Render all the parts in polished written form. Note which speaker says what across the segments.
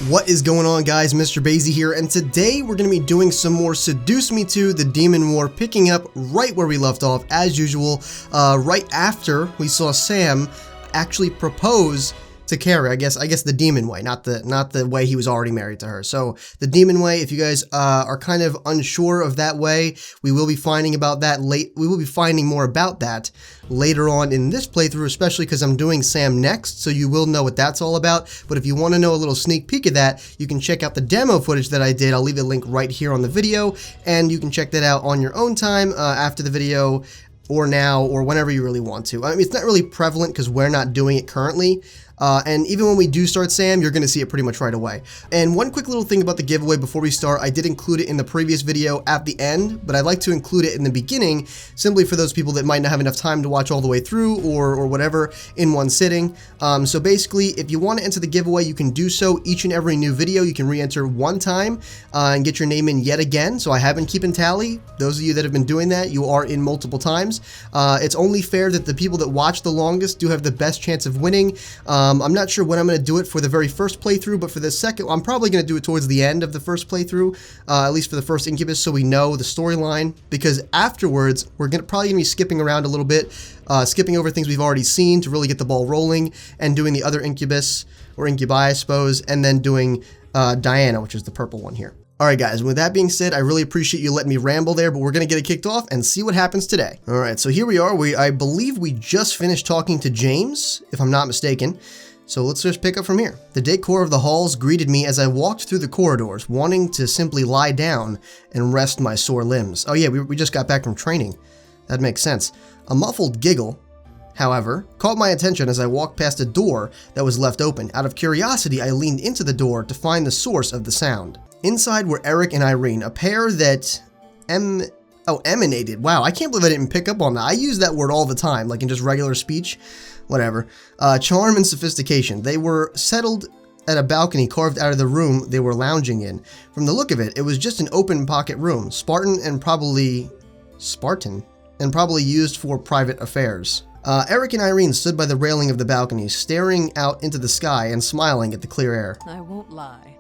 Speaker 1: What is going on, guys? Mr. Basie here, and today we're going to be doing some more Seduce Me 2, the Demon War, picking up right where we left off, as usual, right after we saw Sam actually propose to Carrie. I guess the demon way, not the way he was already married to her. So the demon way, if you guys are kind of unsure of that way, we will be finding about that we will be finding more about that later on in this playthrough, especially because I'm doing Sam next, so you will know what that's all about. But if you want to know a little sneak peek of that, you can check out the demo footage that I did. I'll leave a link right here on the video, and you can check that out on your own time after the video, or now, or whenever you really want to. I mean, it's not really prevalent because we're not doing it currently. And even when we do start Sam, you're going to see it pretty much right away. And one quick little thing about the giveaway before we start, I did include it in the previous video at the end, but I'd like to include it in the beginning, simply for those people that might not have enough time to watch all the way through or whatever in one sitting. So basically, if you want to enter the giveaway, you can do so each and every new video. You can re-enter one time and get your name in yet again. So I have been keeping tally. Those of you that have been doing that, you are in multiple times. It's only fair that the people that watch the longest do have the best chance of winning. I'm not sure when I'm going to do it for the very first playthrough, but for the second, I'm probably going to do it towards the end of the first playthrough, at least for the first Incubus, so we know the storyline, because afterwards, we're probably going to be skipping around a little bit, skipping over things we've already seen to really get the ball rolling, and doing the other Incubus, or Incubi, I suppose, and then doing Diana, which is the purple one here. Alright guys, with that being said, I really appreciate you letting me ramble there, but we're going to get it kicked off and see what happens today. Alright, so here we are. I believe we just finished talking to James, if I'm not mistaken. So let's just pick up from here. The decor of the halls greeted me as I walked through the corridors, wanting to simply lie down and rest my sore limbs. Oh yeah, we just got back from training. That makes sense. A muffled giggle, however, caught my attention as I walked past a door that was left open. Out of curiosity, I leaned into the door to find the source of the sound. Inside were Eric and Irene, a pair that emanated. Wow, I can't believe I didn't pick up on that. I use that word all the time, like in just regular speech. Whatever. Charm and sophistication. They were settled at a balcony carved out of the room they were lounging in. From the look of it, it was just an open pocket room, Spartan and probably used for private affairs. Eric and Irene stood by the railing of the balcony, staring out into the sky and smiling at the clear air.
Speaker 2: I won't lie.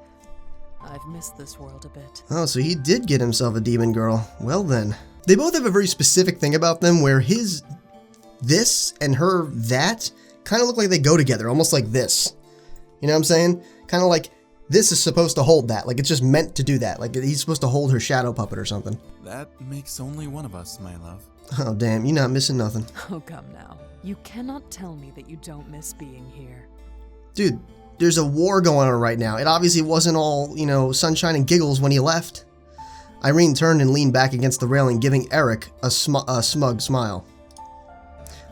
Speaker 2: I've missed this world a bit.
Speaker 1: Oh, so he did get himself a demon girl. Well then. They both have a very specific thing about them where his this and her that kind of look like they go together, almost like this. You know what I'm saying? Kind of like this is supposed to hold that. Like it's just meant to do that. Like he's supposed to hold her shadow puppet or something.
Speaker 3: That makes only one of us, my love.
Speaker 1: Oh, damn. You're not missing nothing.
Speaker 2: Oh, come now. You cannot tell me that you don't miss being here.
Speaker 1: Dude, there's a war going on right now. It obviously wasn't all, you know, sunshine and giggles when he left. Irene turned and leaned back against the railing, giving Eric a smug smile.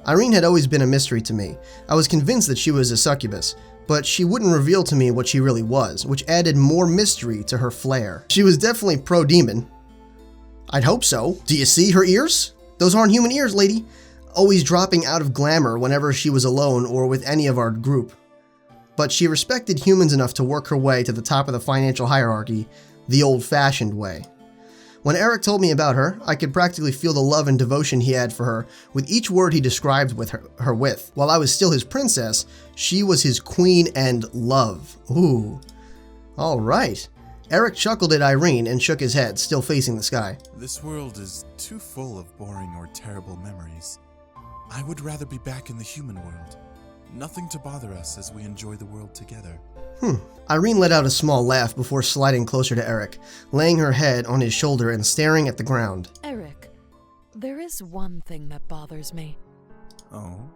Speaker 1: Irene had always been a mystery to me. I was convinced that she was a succubus, but she wouldn't reveal to me what she really was, which added more mystery to her flair. She was definitely pro-demon. I'd hope so. Do you see her ears? Those aren't human ears, lady. Always dropping out of glamour whenever she was alone or with any of our group. But she respected humans enough to work her way to the top of the financial hierarchy, the old-fashioned way. When Eric told me about her, I could practically feel the love and devotion he had for her with each word he described with her with. While I was still his princess, she was his queen and love. Ooh. All right. Eric chuckled at Irene and shook his head, still facing the sky.
Speaker 3: This world is too full of boring or terrible memories. I would rather be back in the human world. Nothing to bother us as we enjoy the world together.
Speaker 1: Irene let out a small laugh before sliding closer to Eric, laying her head on his shoulder and staring at the ground.
Speaker 2: Eric, there is one thing that bothers me.
Speaker 3: Oh?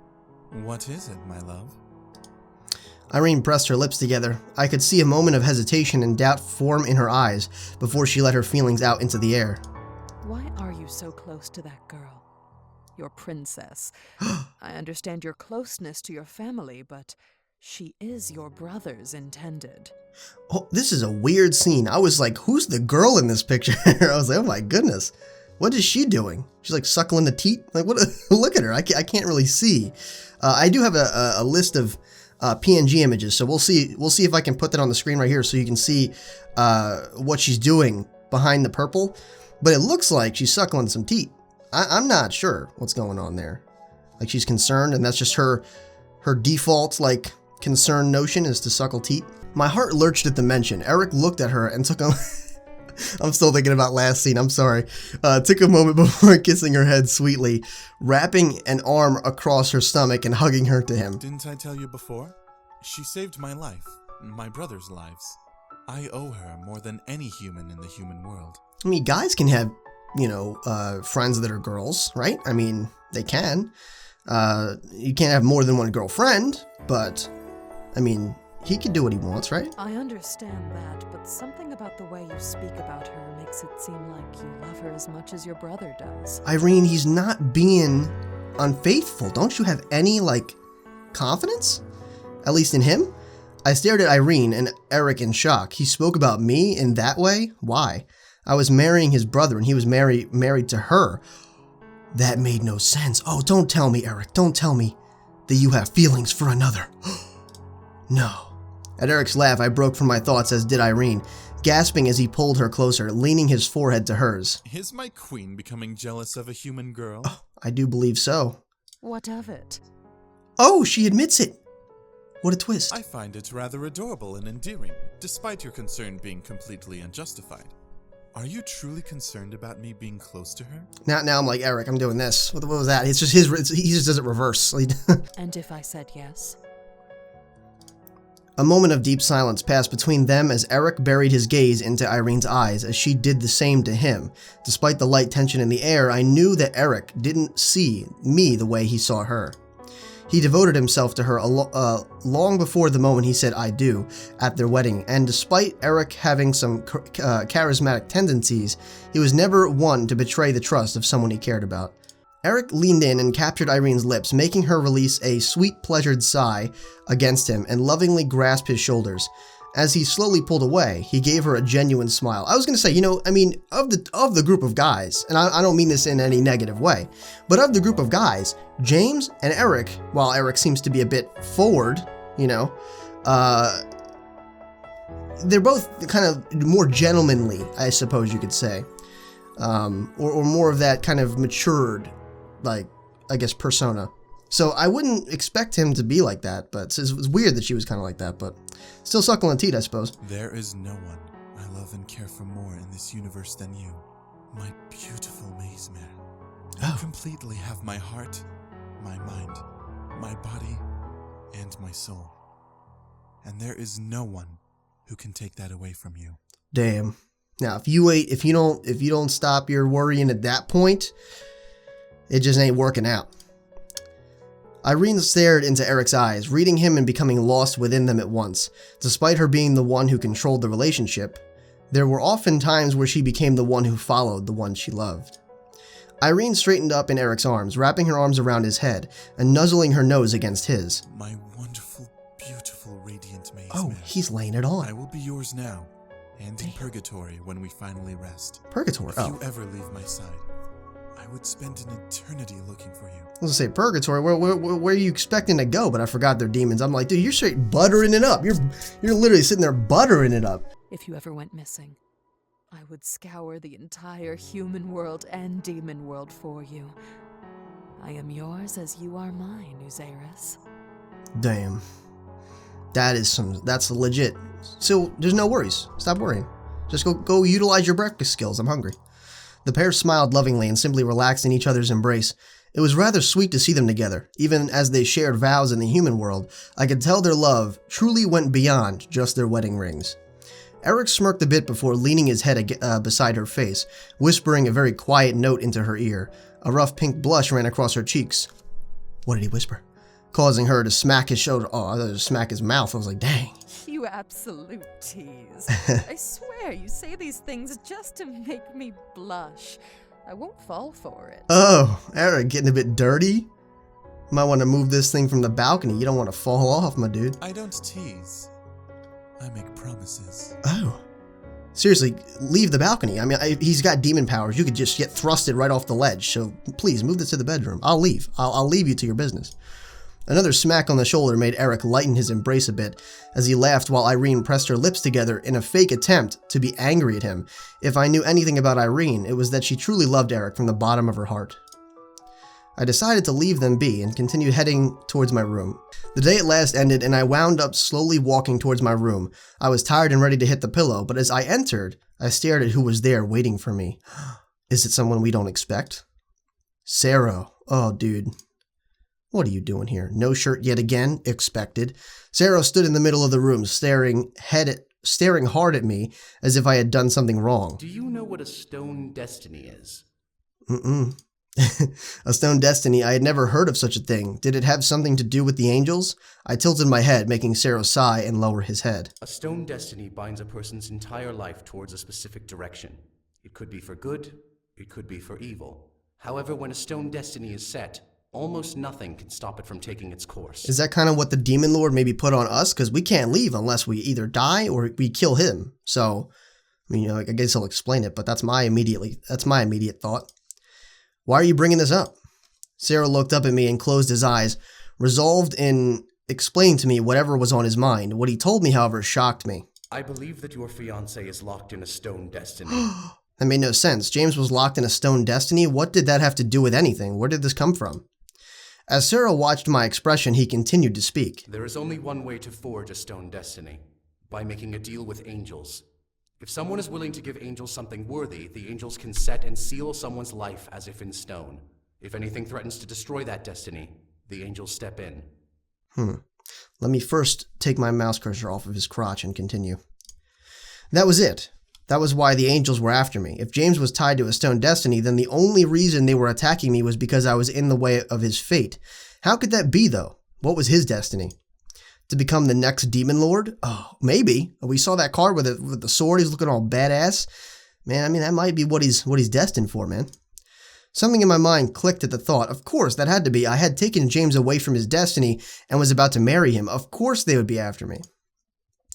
Speaker 3: What is it, my love?
Speaker 1: Irene pressed her lips together. I could see a moment of hesitation and doubt form in her eyes before she let her feelings out into the air.
Speaker 2: Why are you so close to that girl? Your princess. I understand your closeness to your family, but she is your brother's intended.
Speaker 1: Oh, this is a weird scene. I was like, who's the girl in this picture? I was like, oh my goodness. What is she doing? She's like suckling the teat? Like, what? Look at her. I can't really see. I do have a list of PNG images, so we'll see if I can put that on the screen right here so you can see what she's doing behind the purple. But it looks like she's suckling some teat. I'm not sure what's going on there. Like she's concerned, and that's just her default like concern notion is to suckle teat. My heart lurched at the mention. Eric looked at her and took a... I'm still thinking about last scene, I'm sorry. Took a moment before kissing her head sweetly, wrapping an arm across her stomach and hugging her to him.
Speaker 3: Didn't I tell you before? She saved my life, my brother's lives. I owe her more than any human in the human world.
Speaker 1: I mean, guys can have, you know, friends that are girls, right? I mean, they can. You can't have more than one girlfriend, but, I mean, he can do what he wants, right?
Speaker 2: I understand that, but something about the way you speak about her makes it seem like you love her as much as your brother does.
Speaker 1: Irene, he's not being unfaithful. Don't you have any, like, confidence? At least in him? I stared at Irene and Eric in shock. He spoke about me in that way? Why? I was marrying his brother and he was married to her. That made no sense. Oh, don't tell me, Eric. Don't tell me that you have feelings for another. No. At Eric's laugh, I broke from my thoughts, as did Irene, gasping as he pulled her closer, leaning his forehead to hers.
Speaker 3: Is my queen becoming jealous of a human girl?
Speaker 1: Oh, I do believe so.
Speaker 2: What of it?
Speaker 1: Oh, she admits it. What a twist.
Speaker 3: I find it rather adorable and endearing, despite your concern being completely unjustified. Are you truly concerned about me being close to her?
Speaker 1: Now I'm like, Eric, I'm doing this. What was that? It's just he just does it reverse.
Speaker 2: And if I said yes?
Speaker 1: A moment of deep silence passed between them as Eric buried his gaze into Irene's eyes as she did the same to him. Despite the light tension in the air, I knew that Eric didn't see me the way he saw her. He devoted himself to her long before the moment he said I do at their wedding, and despite Eric having some charismatic tendencies, he was never one to betray the trust of someone he cared about. Eric leaned in and captured Irene's lips, making her release a sweet, pleasured sigh against him and lovingly grasp his shoulders. As he slowly pulled away, he gave her a genuine smile. I was going to say, you know, I mean, of the group of guys, and I don't mean this in any negative way, but of the group of guys, James and Eric, while Eric seems to be a bit forward, you know, they're both kind of more gentlemanly, I suppose you could say, or more of that kind of matured, like, I guess, persona. So I wouldn't expect him to be like that, but it was weird that she was kind of like that, but still suckling teeth, I suppose.
Speaker 3: There is no one I love and care for more in this universe than you, my beautiful maze man. You completely have my heart, my mind, my body, and my soul. And there is no one who can take that away from you.
Speaker 1: Damn. Now, if you don't stop your worrying at that point, it just ain't working out. Irene stared into Eric's eyes, reading him and becoming lost within them at once. Despite her being the one who controlled the relationship, there were often times where she became the one who followed the one she loved. Irene straightened up in Eric's arms, wrapping her arms around his head and nuzzling her nose against his.
Speaker 3: My wonderful, beautiful, radiant maze
Speaker 1: Oh,
Speaker 3: man.
Speaker 1: He's laying it on.
Speaker 3: I will be yours now, and in purgatory when we finally rest.
Speaker 1: Purgatory?
Speaker 3: If you ever leave my side, I would spend an eternity looking for you.
Speaker 1: I was gonna say purgatory. Where are you expecting to go? But I forgot they're demons. I'm like, dude, you're straight buttering it up. You're literally sitting there buttering it up.
Speaker 2: If you ever went missing, I would scour the entire human world and demon world for you. I am yours as you are mine, Uzaris.
Speaker 1: Damn. That's legit. So there's no worries. Stop worrying. Just go utilize your breakfast skills. I'm hungry. The pair smiled lovingly and simply relaxed in each other's embrace. It was rather sweet to see them together. Even as they shared vows in the human world, I could tell their love truly went beyond just their wedding rings. Eric smirked a bit before leaning his head beside her face, whispering a very quiet note into her ear. A rough pink blush ran across her cheeks. What did he whisper? Causing her to smack his shoulder. Oh, I thought to smack his mouth. I was like, dang.
Speaker 2: You absolute tease. I swear you say these things just to make me blush. I won't fall for it.
Speaker 1: Oh, Eric, getting a bit dirty? Might want to move this thing from the balcony. You don't want to fall off, my dude.
Speaker 3: I don't tease. I make promises.
Speaker 1: Oh. Seriously, leave the balcony. I mean, he's got demon powers. You could just get thrusted right off the ledge. So please, move this to the bedroom. I'll leave. I'll leave you to your business. Another smack on the shoulder made Eric lighten his embrace a bit, as he laughed while Irene pressed her lips together in a fake attempt to be angry at him. If I knew anything about Irene, it was that she truly loved Eric from the bottom of her heart. I decided to leave them be and continued heading towards my room. The day at last ended and I wound up slowly walking towards my room. I was tired and ready to hit the pillow, but as I entered, I stared at who was there waiting for me. Is it someone we don't expect? Sarah. Oh, dude. What are you doing here? No shirt yet again? Expected. Sarah stood in the middle of the room, staring hard at me as if I had done something wrong.
Speaker 4: Do you know what a stone destiny is?
Speaker 1: A stone destiny? I had never heard of such a thing. Did it have something to do with the angels? I tilted my head, making Sarah sigh and lower his head.
Speaker 4: A stone destiny binds a person's entire life towards a specific direction. It could be for good, it could be for evil. However, when a stone destiny is set, almost nothing can stop it from taking its course.
Speaker 1: Is that kind of what the demon lord maybe put on us? Because we can't leave unless we either die or we kill him. So, I mean, I guess he'll explain it, but that's my immediate thought. Why are you bringing this up? Sarah looked up at me and closed his eyes, resolved in explaining to me whatever was on his mind. What he told me, however, shocked me.
Speaker 4: I believe that your fiancé is locked in a stone destiny.
Speaker 1: That made no sense. James was locked in a stone destiny? What did that have to do with anything? Where did this come from? As Sarah watched my expression, he continued to speak.
Speaker 4: There is only one way to forge a stone destiny, by making a deal with angels. If someone is willing to give angels something worthy, the angels can set and seal someone's life as if in stone. If anything threatens to destroy that destiny, the angels step in.
Speaker 1: Let me first take my mouse cursor off of his crotch and continue. That was it. That was why the angels were after me. If James was tied to a stone destiny, then the only reason they were attacking me was because I was in the way of his fate. How could that be, though? What was his destiny? To become the next demon lord? Oh, maybe. We saw that card with the sword. He's looking all badass. Man, I mean, that might be what he's destined for, man. Something in my mind clicked at the thought. Of course, that had to be. I had taken James away from his destiny and was about to marry him. Of course they would be after me.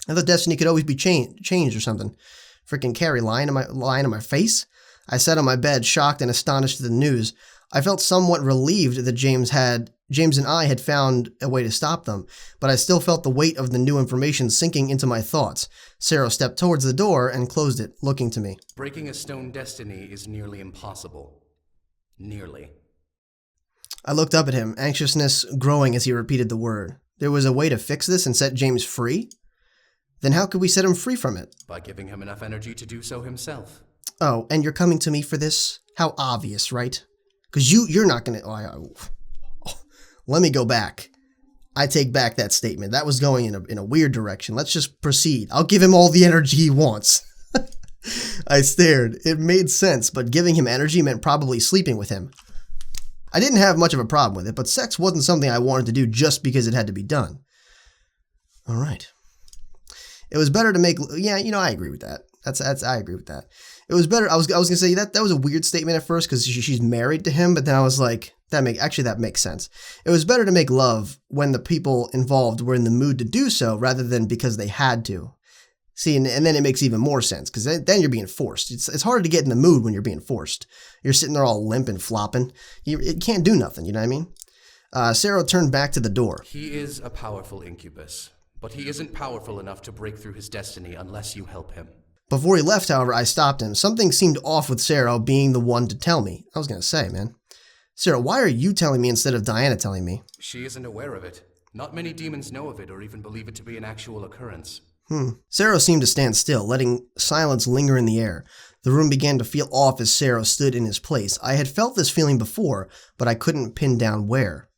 Speaker 1: I thought destiny could always be changed or something. Freaking Carrie lying in my face? I sat on my bed, shocked and astonished at the news. I felt somewhat relieved that James and I had found a way to stop them, but I still felt the weight of the new information sinking into my thoughts. Sarah stepped towards the door and closed it, looking to me.
Speaker 4: Breaking a stone destiny is nearly impossible. Nearly.
Speaker 1: I looked up at him, anxiousness growing as he repeated the word. There was a way to fix this and set James free? Then how could we set him free from it?
Speaker 4: By giving him enough energy to do so himself.
Speaker 1: Oh, and you're coming to me for this? How obvious, right? Because you're not going to... Let me go back. I take back that statement. That was going in a weird direction. Let's just proceed. I'll give him all the energy he wants. I stared. It made sense, but giving him energy meant probably sleeping with him. I didn't have much of a problem with it, but sex wasn't something I wanted to do just because it had to be done. All right. It was better to make... Yeah, I agree with that. I agree with that. It was better... I was going to say that was a weird statement at first because she's married to him, but then I was like... That makes sense. It was better to make love when the people involved were in the mood to do so rather than because they had to. See, and then it makes even more sense because then you're being forced. It's harder to get in the mood when you're being forced. You're sitting there all limp and flopping. It can't do nothing, you know what I mean? Sarah turned back to the door.
Speaker 4: He is a powerful incubus, but he isn't powerful enough to break through his destiny unless you help him.
Speaker 1: Before he left, however, I stopped him. Something seemed off with Sarah being the one to tell me. I was going to say, man. Sarah, why are you telling me instead of Diana telling me?
Speaker 4: She isn't aware of it. Not many demons know of it or even believe it to be an actual occurrence.
Speaker 1: Sarah seemed to stand still, letting silence linger in the air. The room began to feel off as Sarah stood in his place. I had felt this feeling before, but I couldn't pin down where.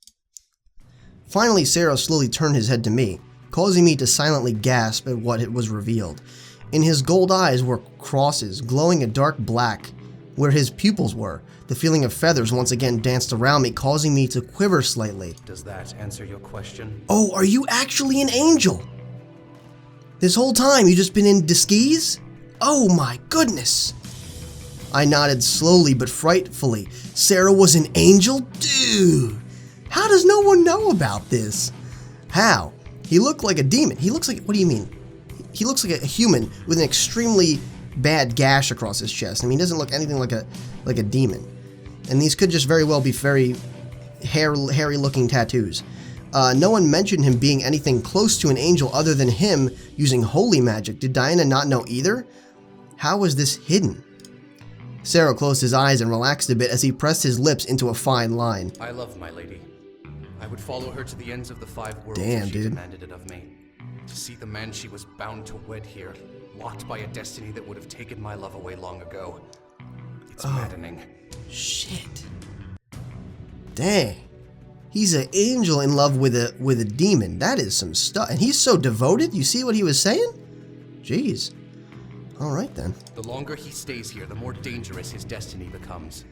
Speaker 1: Finally, Sarah slowly turned his head to me, causing me to silently gasp at what it was revealed. In his gold eyes were crosses, glowing a dark black, where his pupils were. The feeling of feathers once again danced around me, causing me to quiver slightly.
Speaker 4: Does that answer your question?
Speaker 1: Oh, are you actually an angel? This whole time you just been in disguise? Oh my goodness! I nodded slowly but frightfully. Sarah was an angel? Dude! How does no one know about this? How? He looked like a demon. He looks like... What do you mean? He looks like a human with an extremely bad gash across his chest. I mean, he doesn't look anything like a demon. And these could just very well be very hairy-looking tattoos. No one mentioned him being anything close to an angel other than him using holy magic. Did Diana not know either? How was this hidden? Sarah closed his eyes and relaxed a bit as he pressed his lips into a fine line.
Speaker 4: I love my lady. I would follow her to the ends of the 5 worlds
Speaker 1: Damn,
Speaker 4: if she
Speaker 1: dude.
Speaker 4: demanded it of me. To see the man she was bound to wed here, locked by a destiny that would have taken my love away long ago. It's maddening.
Speaker 1: Shit. Dang. He's an angel in love with a demon. That is some stuff. And he's so devoted. You see what he was saying? Jeez. All right, then.
Speaker 4: The longer he stays here, the more dangerous his destiny becomes.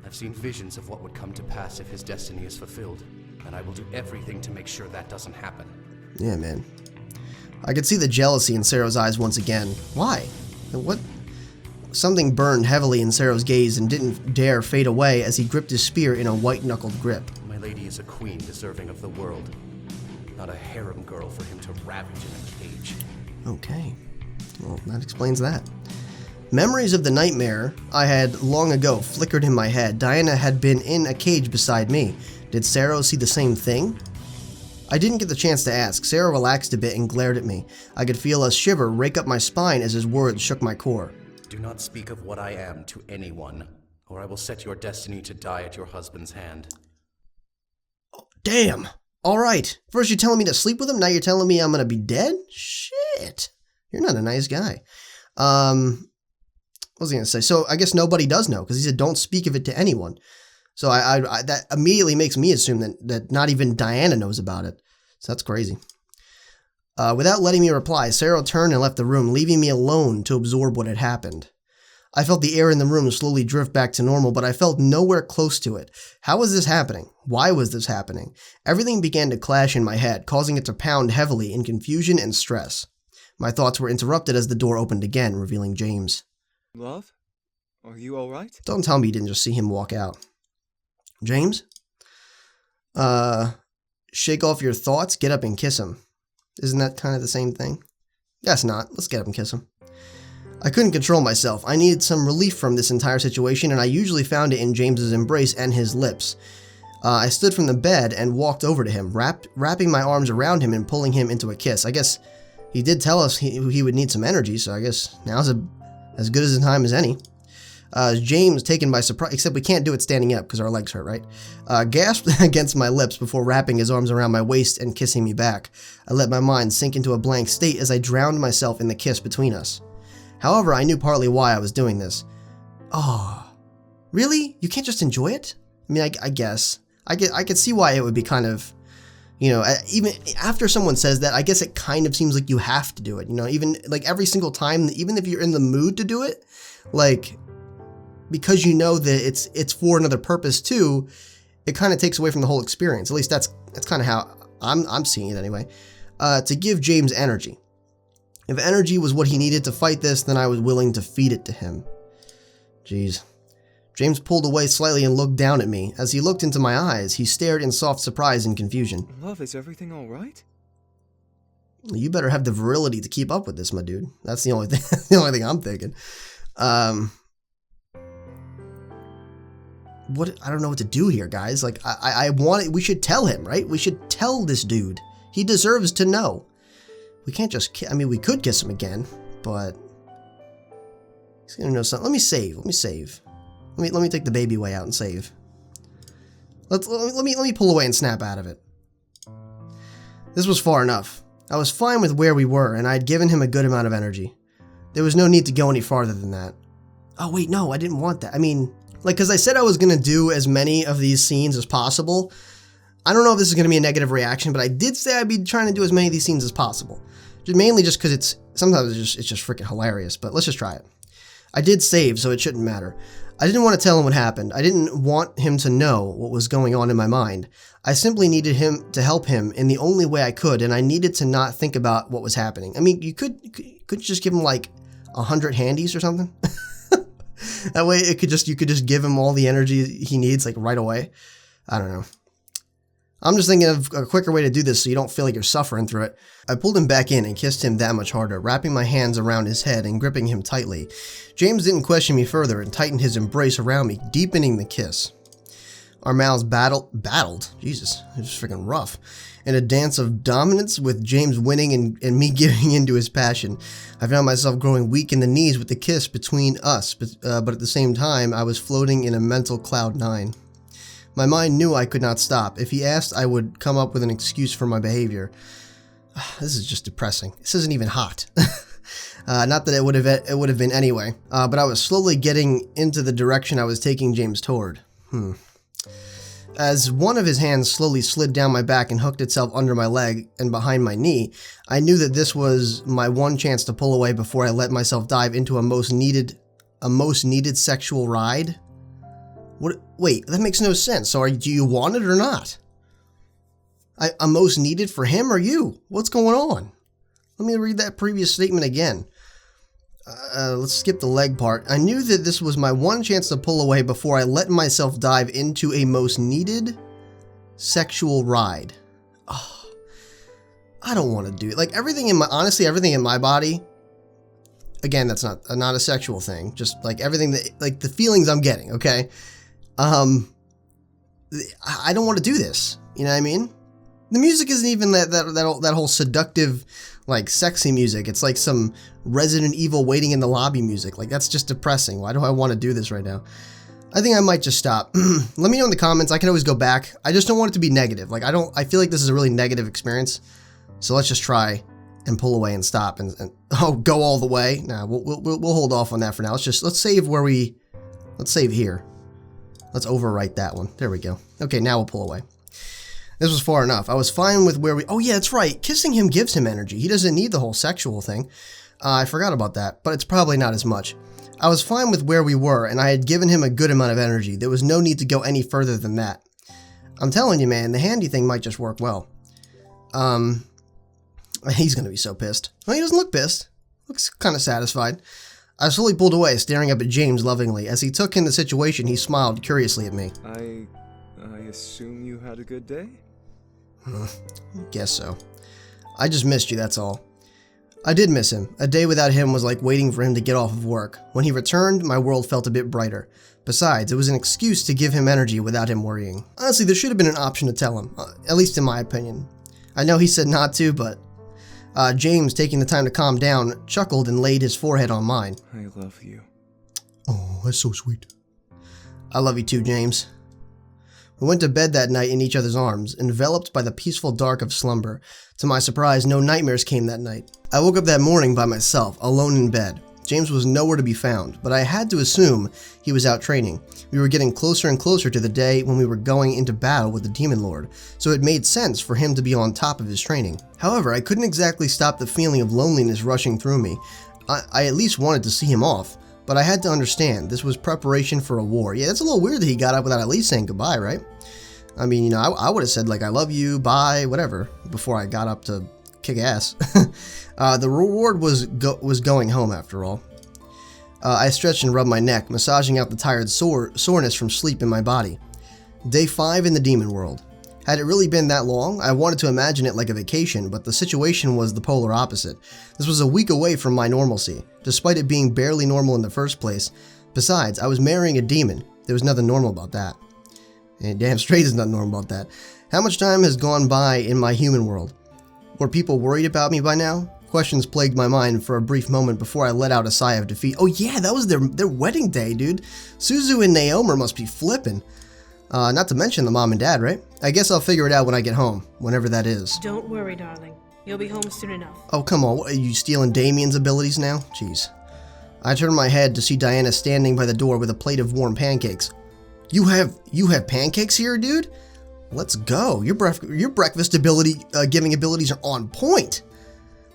Speaker 4: I've seen visions of what would come to pass if his destiny is fulfilled, and I will do everything to make sure that doesn't happen.
Speaker 1: Yeah, man. I could see the jealousy in Sarah's eyes once again. Why? What? Something burned heavily in Sarah's gaze and didn't dare fade away as he gripped his spear in a white-knuckled grip.
Speaker 4: My lady is a queen deserving of the world, not a harem girl for him to ravage in a cage.
Speaker 1: Okay. Well, that explains that. Memories of the nightmare I had long ago flickered in my head. Diana had been in a cage beside me. Did Sarah see the same thing? I didn't get the chance to ask. Sarah relaxed a bit and glared at me. I could feel a shiver rake up my spine as his words shook my core.
Speaker 4: Do not speak of what I am to anyone, or I will set your destiny to die at your husband's hand.
Speaker 1: Oh, damn! Alright. First you're telling me to sleep with him, now you're telling me I'm gonna be dead? Shit. You're not a nice guy. What was I gonna say? So I guess nobody does know, because he said don't speak of it to anyone. So I that immediately makes me assume that not even Diana knows about it. So that's crazy. Without letting me reply, Sarah turned and left the room, leaving me alone to absorb what had happened. I felt the air in the room slowly drift back to normal, but I felt nowhere close to it. How was this happening? Why was this happening? Everything began to clash in my head, causing it to pound heavily in confusion and stress. My thoughts were interrupted as the door opened again, revealing James.
Speaker 5: Love? Are you alright?
Speaker 1: Don't tell me you didn't just see him walk out. James? Shake off your thoughts, get up and kiss him. Isn't that kind of the same thing? Guess not. Let's get up and kiss him. I couldn't control myself. I needed some relief from this entire situation, and I usually found it in James's embrace and his lips. I stood from the bed and walked over to him, wrapping my arms around him and pulling him into a kiss. I guess he did tell us he would need some energy, so I guess now's as good as a time as any. James, taken by surprise, except we can't do it standing up because our legs hurt, right? Gasped against my lips before wrapping his arms around my waist and kissing me back. I let my mind sink into a blank state as I drowned myself in the kiss between us. However, I knew partly why I was doing this. Oh, really? You can't just enjoy it? I mean, I guess. I could see why it would be kind of, even after someone says that, I guess it kind of seems like you have to do it, even like every single time, even if you're in the mood to do it, like, because you know that it's for another purpose too, it kind of takes away from the whole experience. At least that's kind of how I'm seeing it anyway. To give James energy. If energy was what he needed to fight this, then I was willing to feed it to him. Jeez. James pulled away slightly and looked down at me. As he looked into my eyes, he stared in soft surprise and confusion.
Speaker 5: Love, is everything alright?
Speaker 1: You better have the virility to keep up with this, my dude. That's the only thing. The only thing I'm thinking. I don't know what to do here, guys. Like, we should tell him, right? We should tell this dude. He deserves to know. We can't just, we could kiss him again, but he's gonna know something. Let me save. Let me take the baby way out and save. Let me pull away and snap out of it. This was far enough. I was fine with where we were, and I had given him a good amount of energy. There was no need to go any farther than that. Oh wait, no, I didn't want that. Because I said I was gonna do as many of these scenes as possible. I don't know if this is gonna be a negative reaction, but I did say I'd be trying to do as many of these scenes as possible. Mainly just because sometimes it's just freaking hilarious, but let's just try it. I did save, so it shouldn't matter. I didn't want to tell him what happened. I didn't want him to know what was going on in my mind. I simply needed him to help him in the only way I could, and I needed to not think about what was happening. You could just give him like 100 handies or something. That way you could just give him all the energy he needs like right away. I don't know. I'm just thinking of a quicker way to do this so you don't feel like you're suffering through it. I pulled him back in and kissed him that much harder, wrapping my hands around his head and gripping him tightly. James didn't question me further and tightened his embrace around me, deepening the kiss. Our mouths battled, Jesus, it was freaking rough, in a dance of dominance with James winning and me giving into his passion. I found myself growing weak in the knees with the kiss between us, but at the same time, I was floating in a mental cloud nine. My mind knew I could not stop. If he asked, I would come up with an excuse for my behavior. This is just depressing. This isn't even hot. Not that it would have been anyway, but I was slowly getting into the direction I was taking James toward. As one of his hands slowly slid down my back and hooked itself under my leg and behind my knee, I knew that this was my one chance to pull away before I let myself dive into a most needed sexual ride. What? Wait, that makes no sense. So do you want it or not? A most needed for him or you? What's going on? Let me read that previous statement again. Let's skip the leg part. I knew that this was my one chance to pull away before I let myself dive into a most needed sexual ride. Oh, I don't want to do it. Like everything in my body. Again, that's not a sexual thing. Just like everything that, like the feelings I'm getting. Okay. I don't want to do this. You know what I mean? The music isn't even that whole seductive, like sexy music. It's like some Resident Evil waiting in the lobby music. Like that's just depressing. Why do I want to do this right now? I think I might just stop. Let me know in the comments. I can always go back. I just don't want it to be negative. Like I feel like this is a really negative experience. So let's just try and pull away and stop and go all the way. Nah, we'll hold off on that for now. Let's save here. Let's overwrite that one. There we go. Okay, now we'll pull away. This was far enough. I was fine with where oh yeah, that's right. Kissing him gives him energy. He doesn't need the whole sexual thing. I forgot about that, but it's probably not as much. I was fine with where we were, and I had given him a good amount of energy. There was no need to go any further than that. I'm telling you, man, the handy thing might just work well. He's gonna be so pissed. Well, he doesn't look pissed. Looks kind of satisfied. I slowly pulled away, staring up at James lovingly. As he took in the situation, he smiled curiously at me.
Speaker 5: I assume you had a good day?
Speaker 1: Guess so. I just missed you, that's all. I did miss him. A day without him was like waiting for him to get off of work. When he returned, my world felt a bit brighter. Besides, it was an excuse to give him energy without him worrying. Honestly, there should have been an option to tell him, at least in my opinion. I know he said not to, but James, taking the time to calm down, chuckled and laid his forehead on mine.
Speaker 5: I love you.
Speaker 1: Oh, that's so sweet. I love you too, James. We went to bed that night in each other's arms, enveloped by the peaceful dark of slumber. To my surprise, no nightmares came that night. I woke up that morning by myself, alone in bed. James was nowhere to be found, but I had to assume he was out training. We were getting closer and closer to the day when we were going into battle with the Demon Lord, so it made sense for him to be on top of his training. However, I couldn't exactly stop the feeling of loneliness rushing through me. I at least wanted to see him off, but I had to understand this was preparation for a war. Yeah, it's a little weird that he got up without at least saying goodbye, right? I mean, you know, I would have said like, I love you, bye, whatever, before I got up to kick ass. The reward was going home after all. I stretched and rubbed my neck, massaging out the tired soreness from sleep in my body. Day 5 in the demon world. Had it really been that long, I wanted to imagine it like a vacation, but the situation was the polar opposite. This was a week away from my normalcy, despite it being barely normal in the first place. Besides, I was marrying a demon. There was nothing normal about that. And damn straight is nothing normal about that. How much time has gone by in my human world? Were people worried about me by now? Questions plagued my mind for a brief moment before I let out a sigh of defeat. Oh yeah, that was their wedding day, dude. Suzu and Naomi must be flipping. Not to mention the mom and dad, right? I guess I'll figure it out when I get home, whenever that is.
Speaker 6: Don't worry, darling. You'll be home soon enough.
Speaker 1: Oh, come on. What, are you stealing Damien's abilities now? Jeez. I turned my head to see Diana standing by the door with a plate of warm pancakes. You have pancakes here, dude? Let's go. Your breakfast giving abilities are on point.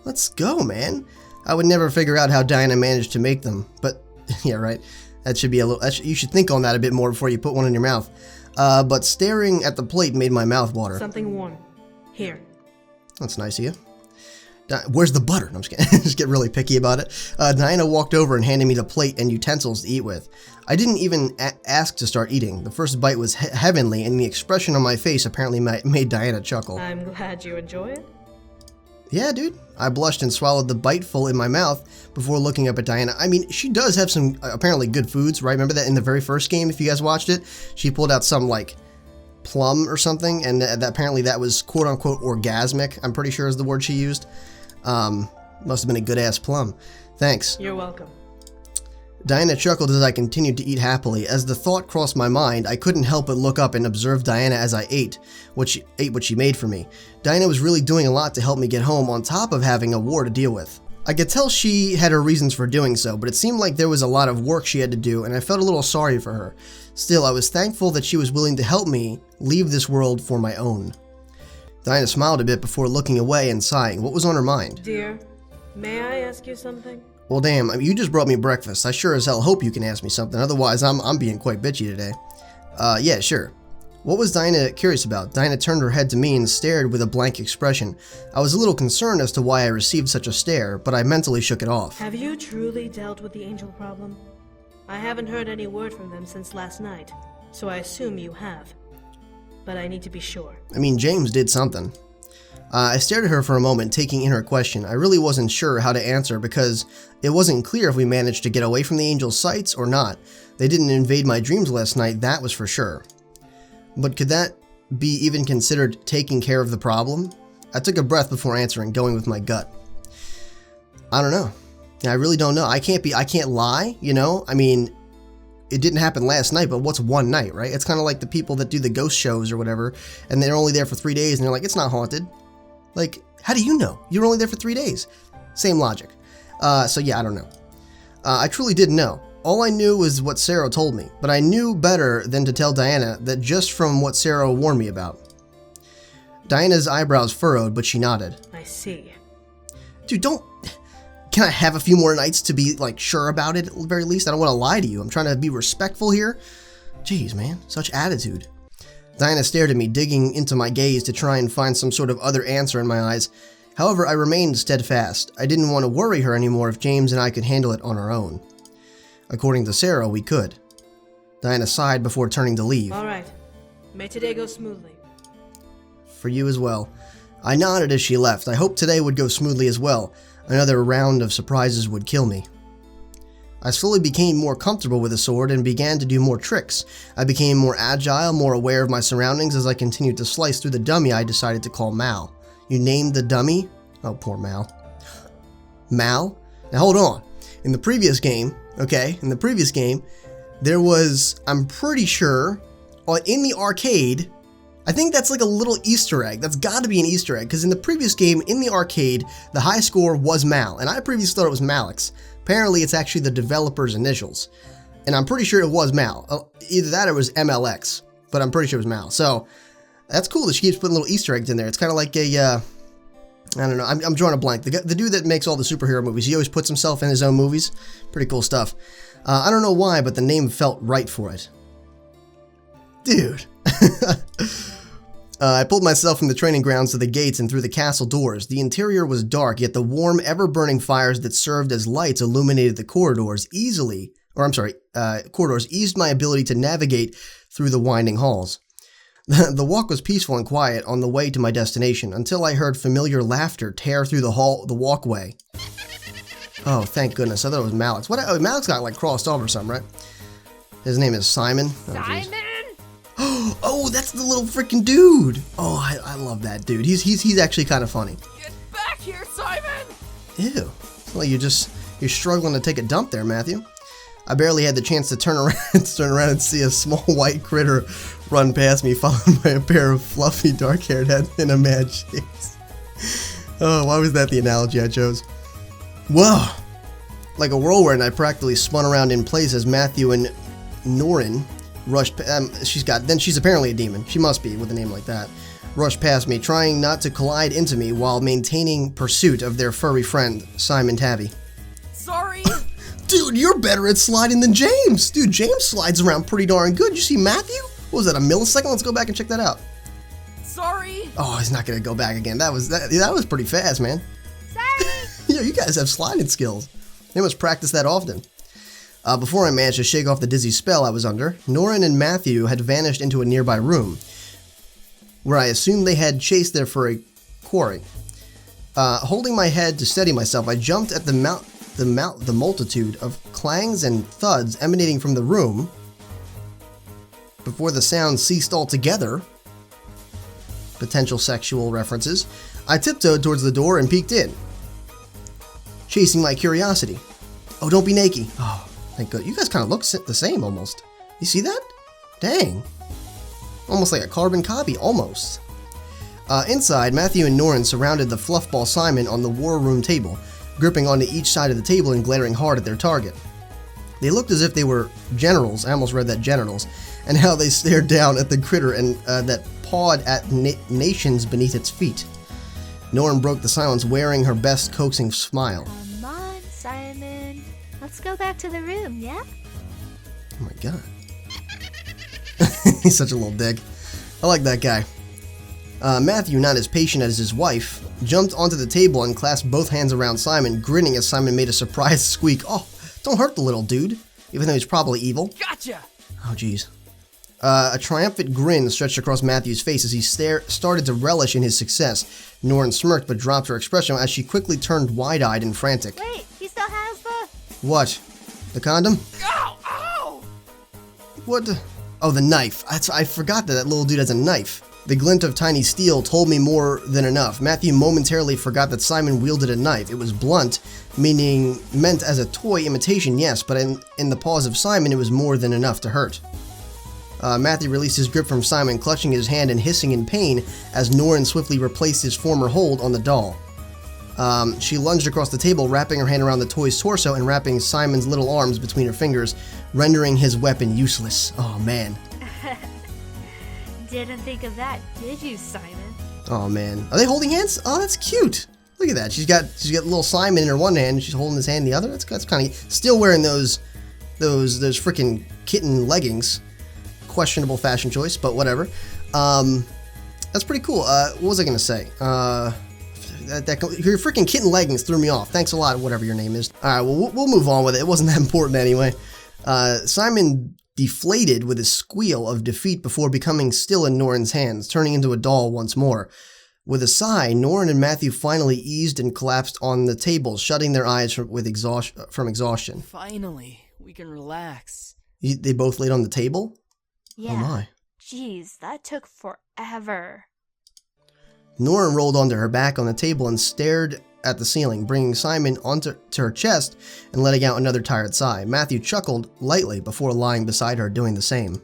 Speaker 1: Let's go, man. I would never figure out how Diana managed to make them, but yeah, right. That should be a little. You should think on that a bit more before you put one in your mouth. But staring at the plate made my mouth water.
Speaker 6: Something warm. Here.
Speaker 1: That's nice of you. Where's the butter? No, I'm just kidding. Just get really picky about it. Diana walked over and handed me the plate and utensils to eat with. I didn't even ask to start eating. The first bite was heavenly, and the expression on my face apparently made Diana chuckle.
Speaker 6: I'm glad you enjoy it.
Speaker 1: Yeah, dude. I blushed and swallowed the bite full in my mouth before looking up at Diana. I mean, she does have some apparently good foods, right? Remember that in the very first game, if you guys watched it? She pulled out some, like, plum or something, and that apparently that was quote-unquote orgasmic, I'm pretty sure is the word she used. Must have been a good-ass plum. Thanks.
Speaker 6: You're welcome.
Speaker 1: Diana chuckled as I continued to eat happily. As the thought crossed my mind, I couldn't help but look up and observe Diana as I ate what she made for me. Diana was really doing a lot to help me get home on top of having a war to deal with. I could tell she had her reasons for doing so, but it seemed like there was a lot of work she had to do, and I felt a little sorry for her. Still, I was thankful that she was willing to help me leave this world for my own. Diana smiled a bit before looking away and sighing. What was on her mind?
Speaker 6: Dear, may I ask you something?
Speaker 1: Well, damn, you just brought me breakfast. I sure as hell hope you can ask me something, otherwise I'm being quite bitchy today. Yeah, sure. What was Diana curious about? Diana turned her head to me and stared with a blank expression. I was a little concerned as to why I received such a stare, but I mentally shook it off.
Speaker 6: Have you truly dealt with the angel problem? I haven't heard any word from them since last night, so I assume you have. But I need to be sure.
Speaker 1: I mean, James did something. I stared at her for a moment, taking in her question. I really wasn't sure how to answer because it wasn't clear if we managed to get away from the angel's sights or not. They didn't invade my dreams last night, that was for sure. But could that be even considered taking care of the problem? I took a breath before answering, going with my gut. I don't know. I really don't know. I can't lie, you know? I mean, it didn't happen last night, but what's one night, right? It's kind of like the people that do the ghost shows or whatever, and they're only there for 3 days, and they're like, it's not haunted. Like, how do you know? You're only there for 3 days. Same logic. So yeah, I don't know. I truly didn't know. All I knew was what Sarah told me, but I knew better than to tell Diana that just from what Sarah warned me about. Diana's eyebrows furrowed, but she nodded.
Speaker 6: I see.
Speaker 1: Dude, can I have a few more nights to be, like, sure about it at the very least? I don't want to lie to you. I'm trying to be respectful here. Jeez, man. Such attitude. Diana stared at me, digging into my gaze to try and find some sort of other answer in my eyes. However, I remained steadfast. I didn't want to worry her anymore if James and I could handle it on our own. According to Sarah, we could. Diana sighed before turning to leave.
Speaker 6: All right. May today go smoothly.
Speaker 1: For you as well. I nodded as she left. I hoped today would go smoothly as well. Another round of surprises would kill me. I slowly became more comfortable with the sword and began to do more tricks. I became more agile, more aware of my surroundings as I continued to slice through the dummy I decided to call Mal. You named the dummy? Oh, poor Mal. Mal? Now hold on. In the previous game, there was, I'm pretty sure, in the arcade, I think that's like a little Easter egg. That's got to be an Easter egg, because in the previous game, in the arcade, the high score was Mal, and I previously thought it was Malix. Apparently, it's actually the developer's initials, and I'm pretty sure it was Mal. Either that or it was MLX, but I'm pretty sure it was Mal. So, that's cool that she keeps putting little Easter eggs in there. It's kind of like a, I don't know, I'm drawing a blank. The dude that makes all the superhero movies, he always puts himself in his own movies. Pretty cool stuff. I don't know why, but the name felt right for it. Dude. I pulled myself from the training grounds to the gates and through the castle doors. The interior was dark, yet the warm, ever-burning fires that served as lights illuminated the corridors eased my ability to navigate through the winding halls. The walk was peaceful and quiet on the way to my destination until I heard familiar laughter tear through the walkway. Oh, thank goodness. I thought it was Malix. Malix got like crossed off or something, right? His name is Simon.
Speaker 2: Simon?
Speaker 1: Oh, that's the little freaking dude. Oh, I love that dude. He's actually kind of funny.
Speaker 2: Get back here, Simon!
Speaker 1: Ew. Well, you're struggling to take a dump there, Matthew. I barely had the chance to turn around and see a small white critter run past me, followed by a pair of fluffy dark-haired heads in a mad chase. Oh, why was that the analogy I chose? Whoa! Like a whirlwind, I practically spun around in place as Matthew and Norin rushed. She's apparently a demon. She must be with a name like that. Rushed past me, trying not to collide into me while maintaining pursuit of their furry friend, Simon Tabby.
Speaker 2: Sorry!
Speaker 1: Dude, you're better at sliding than James! Dude, James slides around pretty darn good. You see Matthew? What was that, a millisecond? Let's go back and check that out.
Speaker 2: Sorry!
Speaker 1: Oh, he's not gonna go back again. That was pretty fast, man.
Speaker 2: Sorry!
Speaker 1: Yeah, you guys have sliding skills. They must practice that often. Before I managed to shake off the dizzy spell I was under, Norin and Matthew had vanished into a nearby room, where I assumed they had chased their furry quarry. Holding my head to steady myself, I jumped at the multitude of clangs and thuds emanating from the room. Before the sound ceased altogether, potential sexual references, I tiptoed towards the door and peeked in, chasing my curiosity. Oh, don't be naked. Oh, thank God. You guys kind of look the same almost. You see that? Dang. Almost like a carbon copy, almost. Inside, Matthew and Norin surrounded the fluffball Simon on the war room table, gripping onto each side of the table and glaring hard at their target. They looked as if they were generals, I almost read that genitals, and how they stared down at the critter and that pawed at nations beneath its feet. Norin broke the silence, wearing her best coaxing smile.
Speaker 7: Come on, Simon. Let's go back to the room, yeah?
Speaker 1: Oh my God. He's such a little dick. I like that guy. Matthew, not as patient as his wife, jumped onto the table and clasped both hands around Simon, grinning as Simon made a surprised squeak. Oh, don't hurt the little dude, even though he's probably evil.
Speaker 8: Gotcha!
Speaker 1: Oh, jeez. A triumphant grin stretched across Matthew's face as he started to relish in his success. Norin smirked but dropped her expression as she quickly turned wide-eyed and frantic.
Speaker 7: Wait, he still has the...
Speaker 1: What? The condom?
Speaker 8: Ow! Ow!
Speaker 1: What? Oh, the knife. I forgot that little dude has a knife. The glint of tiny steel told me more than enough. Matthew momentarily forgot that Simon wielded a knife. It was blunt, meaning meant as a toy imitation, yes, but in the paws of Simon, it was more than enough to hurt. Matthew released his grip from Simon, clutching his hand and hissing in pain as Norin swiftly replaced his former hold on the doll. She lunged across the table, wrapping her hand around the toy's torso and wrapping Simon's little arms between her fingers, rendering his weapon useless. Oh, man.
Speaker 7: Didn't think of that, did you, Simon?
Speaker 1: Oh, man. Are they holding hands? Oh, that's cute. Look at that. She's got little Simon in her one hand, and she's holding his hand in the other. That's kind of still wearing those freaking kitten leggings. Questionable fashion choice, but whatever. That's pretty cool. What was I gonna say? Your freaking kitten leggings threw me off. Thanks a lot, whatever your name is. All right, well, we'll move on with it. It wasn't that important anyway. Simon deflated with a squeal of defeat before becoming still in Norin's hands, turning into a doll once more. With a sigh, Norin and Matthew finally eased and collapsed on the table, shutting their eyes from exhaustion.
Speaker 8: Finally, we can relax.
Speaker 1: They both laid on the table?
Speaker 7: Yeah.
Speaker 1: Oh my.
Speaker 7: Jeez, that took forever.
Speaker 1: Norin rolled onto her back on the table and stared at the ceiling, bringing Simon onto her chest and letting out another tired sigh. Matthew chuckled lightly before lying beside her, doing the same.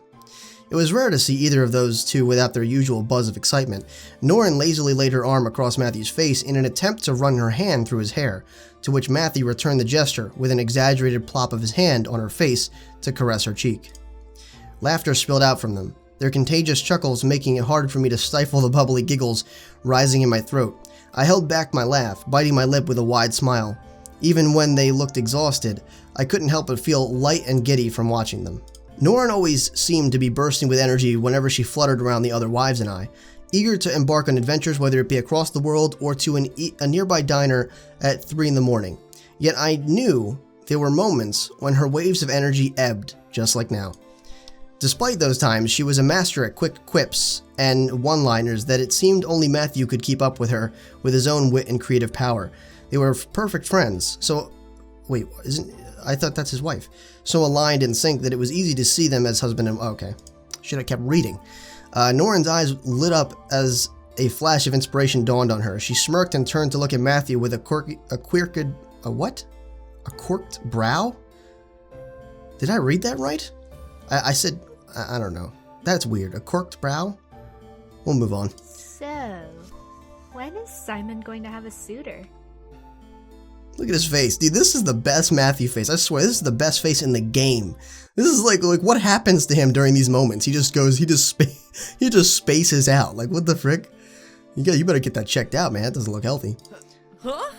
Speaker 1: It was rare to see either of those two without their usual buzz of excitement. Norin lazily laid her arm across Matthew's face in an attempt to run her hand through his hair, to which Matthew returned the gesture with an exaggerated plop of his hand on her face to caress her cheek. Laughter spilled out from them, their contagious chuckles making it hard for me to stifle the bubbly giggles rising in my throat. I held back my laugh, biting my lip with a wide smile. Even when they looked exhausted, I couldn't help but feel light and giddy from watching them. Norin always seemed to be bursting with energy whenever she fluttered around the other wives and I, eager to embark on adventures whether it be across the world or to a nearby diner at 3 in the morning. Yet I knew there were moments when her waves of energy ebbed, just like now. Despite those times, she was a master at quick quips and one-liners that it seemed only Matthew could keep up with her with his own wit and creative power. They were perfect friends, I thought that's his wife. So aligned in sync that it was easy to see them as husband and... Okay. Should have kept reading. Norin's eyes lit up as a flash of inspiration dawned on her. She smirked and turned to look at Matthew with a quirked brow? Did I read that right? I said... I don't know. That's weird. A quirked brow? We'll move on.
Speaker 7: So, when is Simon going to have a suitor?
Speaker 1: Look at his face. Dude, this is the best Matthew face. I swear, this is the best face in the game. This is like what happens to him during these moments? He just spaces out. Like, what the frick? You better get that checked out, man. That doesn't look healthy.
Speaker 8: Huh?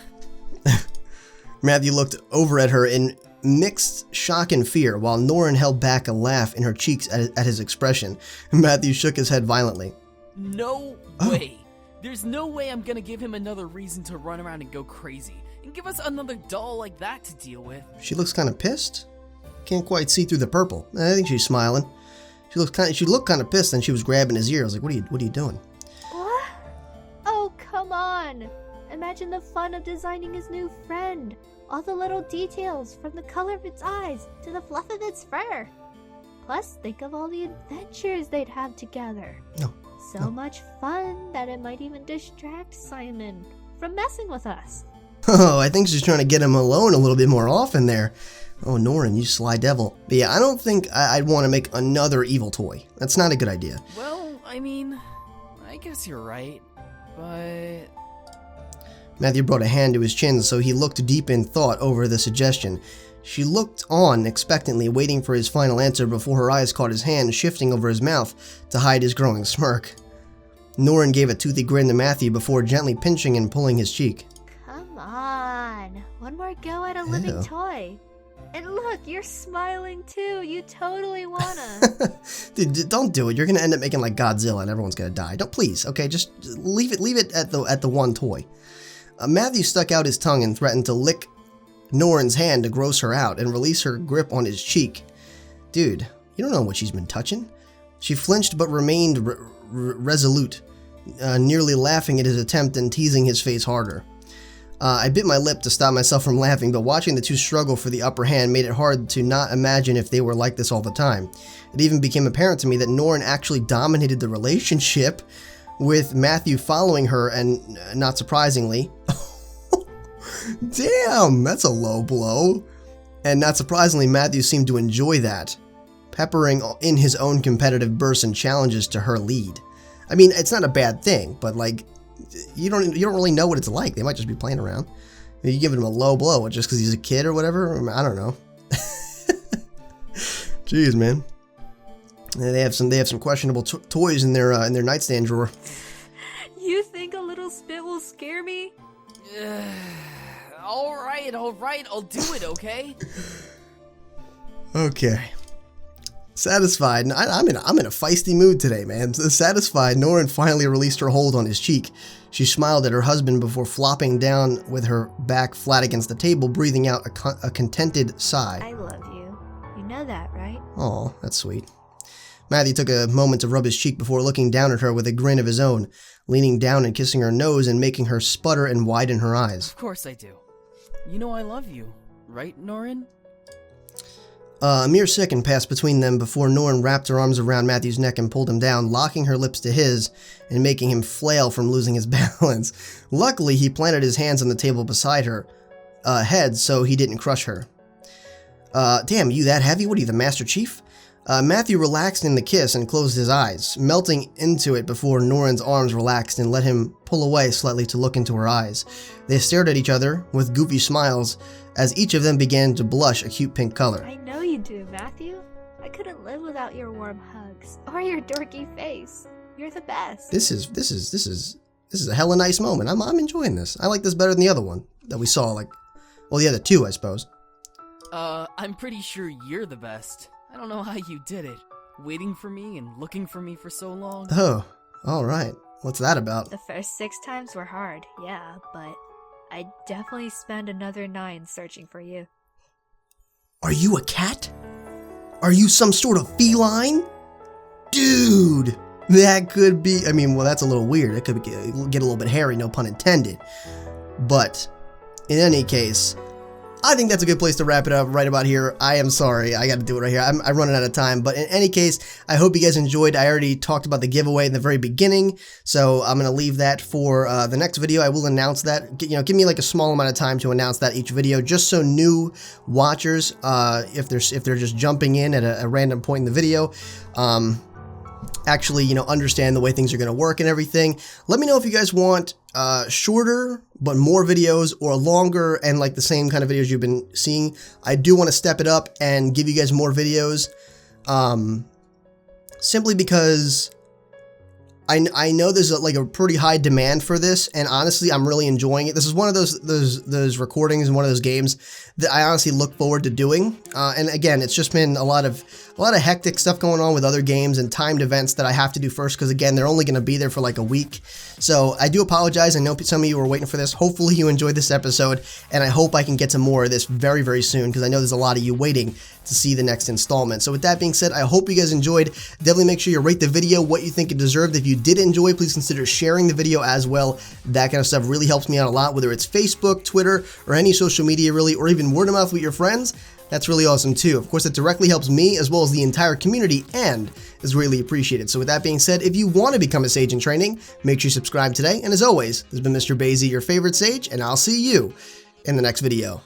Speaker 1: Matthew looked over at her in mixed shock and fear, while Norin held back a laugh in her cheeks at his expression. Matthew shook his head violently.
Speaker 8: No way. There's no way I'm gonna give him another reason to run around and go crazy, and give us another doll like that to deal with.
Speaker 1: She looks kind of pissed. Can't quite see through the purple. I think she's smiling. She looked kind of pissed, and she was grabbing his ear. I was like, what are you doing?
Speaker 7: What? Oh, come on. Imagine the fun of designing his new friend. All the little details, from the color of its eyes to the fluff of its fur. Plus, think of all the adventures they'd have together.
Speaker 1: No.
Speaker 7: So much fun that it might even distract Simon from messing with us.
Speaker 1: Oh, I think she's trying to get him alone a little bit more often there. Oh, Norin, you sly devil. But yeah, I don't think I'd want to make another evil toy. That's not a good idea.
Speaker 8: Well, I mean, I guess you're right, but...
Speaker 1: Matthew brought a hand to his chin, so he looked deep in thought over the suggestion. She looked on expectantly, waiting for his final answer before her eyes caught his hand shifting over his mouth to hide his growing smirk. Norin gave a toothy grin to Matthew before gently pinching and pulling his cheek.
Speaker 7: Come on, one more go at a living toy. And look, you're smiling too. You totally wanna.
Speaker 1: Dude, don't do it. You're gonna end up making like Godzilla and everyone's gonna die. Don't, please. Okay, just leave it at the one toy. Matthew stuck out his tongue and threatened to lick Norin's hand to gross her out and release her grip on his cheek. Dude, you don't know what she's been touching. She flinched but remained resolute, nearly laughing at his attempt and teasing his face harder. I bit my lip to stop myself from laughing, but watching the two struggle for the upper hand made it hard to not imagine if they were like this all the time. It even became apparent to me that Norin actually dominated the relationship, with Matthew following her and, not surprisingly... Damn, that's a low blow. And not surprisingly, Matthew seemed to enjoy that, peppering in his own competitive bursts and challenges to her lead. I mean, it's not a bad thing, but like, you don't really know what it's like. They might just be playing around. You give him a low blow just because he's a kid or whatever. I don't know. Jeez, man. They have some questionable toys in their nightstand drawer.
Speaker 6: You think a little spit will scare me?
Speaker 8: All right, I'll do it, okay?
Speaker 1: Okay. Satisfied, I'm in a feisty mood today, man. Satisfied, Norin finally released her hold on his cheek. She smiled at her husband before flopping down with her back flat against the table, breathing out a contented sigh.
Speaker 7: I love you. You know that, right?
Speaker 1: Oh, that's sweet. Matthew took a moment to rub his cheek before looking down at her with a grin of his own, leaning down and kissing her nose and making her sputter and widen her eyes.
Speaker 8: Of course I do. You know I love you, right, Norin?
Speaker 1: A mere second passed between them before Norin wrapped her arms around Matthew's neck and pulled him down, locking her lips to his and making him flail from losing his balance. Luckily, he planted his hands on the table beside her head so he didn't crush her. Damn, you that heavy? What are you, the Master Chief? Matthew relaxed in the kiss and closed his eyes, melting into it before Norin's arms relaxed and let him pull away slightly to look into her eyes. They stared at each other with goofy smiles as each of them began to blush a cute pink color.
Speaker 7: I know you do, Matthew. I couldn't live without your warm hugs or your dorky face. You're the best.
Speaker 1: This is a hella nice moment. I'm enjoying this. I like this better than the other one that we saw, well, the other two, I suppose.
Speaker 8: I'm pretty sure you're the best. I don't know how you did it. Waiting for me and looking for me for so long.
Speaker 1: Oh, alright. What's that about?
Speaker 7: The first 6 times were hard, yeah, but I'd definitely spend another 9 searching for you.
Speaker 1: Are you a cat? Are you some sort of feline? Dude! That could be... I mean, well, that's a little weird. It could get a little bit hairy, no pun intended. But, in any case... I think that's a good place to wrap it up right about here. I am sorry, I got to do it right here. I'm running out of time, but in any case, I hope you guys enjoyed. I already talked about the giveaway in the very beginning, so I'm going to leave that for the next video. I will announce that. Give me like a small amount of time to announce that each video, just so new watchers, if they're just jumping in at a random point in the video, actually, understand the way things are going to work and everything. Let me know if you guys want shorter but more videos, or longer and like the same kind of videos you've been seeing. I do want to step it up and give you guys more videos, simply because I know there's a pretty high demand for this, and honestly, I'm really enjoying it. This is one of those recordings and one of those games that I honestly look forward to doing. And again, it's just been a lot of hectic stuff going on with other games and timed events that I have to do first, because again, they're only going to be there for like a week. So I do apologize. I know some of you were waiting for this. Hopefully you enjoyed this episode, and I hope I can get some more of this very, very soon, because I know there's a lot of you waiting to see the next installment. So with that being said, I hope you guys enjoyed. Definitely make sure you rate the video what you think it deserved. If you did enjoy, please consider sharing the video as well. That kind of stuff really helps me out a lot, whether it's Facebook, Twitter, or any social media really, or even word of mouth with your friends. that's really awesome too. Of course, it directly helps me as well as the entire community and is greatly appreciated. So with that being said, if you want to become a Sage in training, make sure you subscribe today. And as always, this has been Mr. Basie, your favorite Sage, and I'll see you in the next video.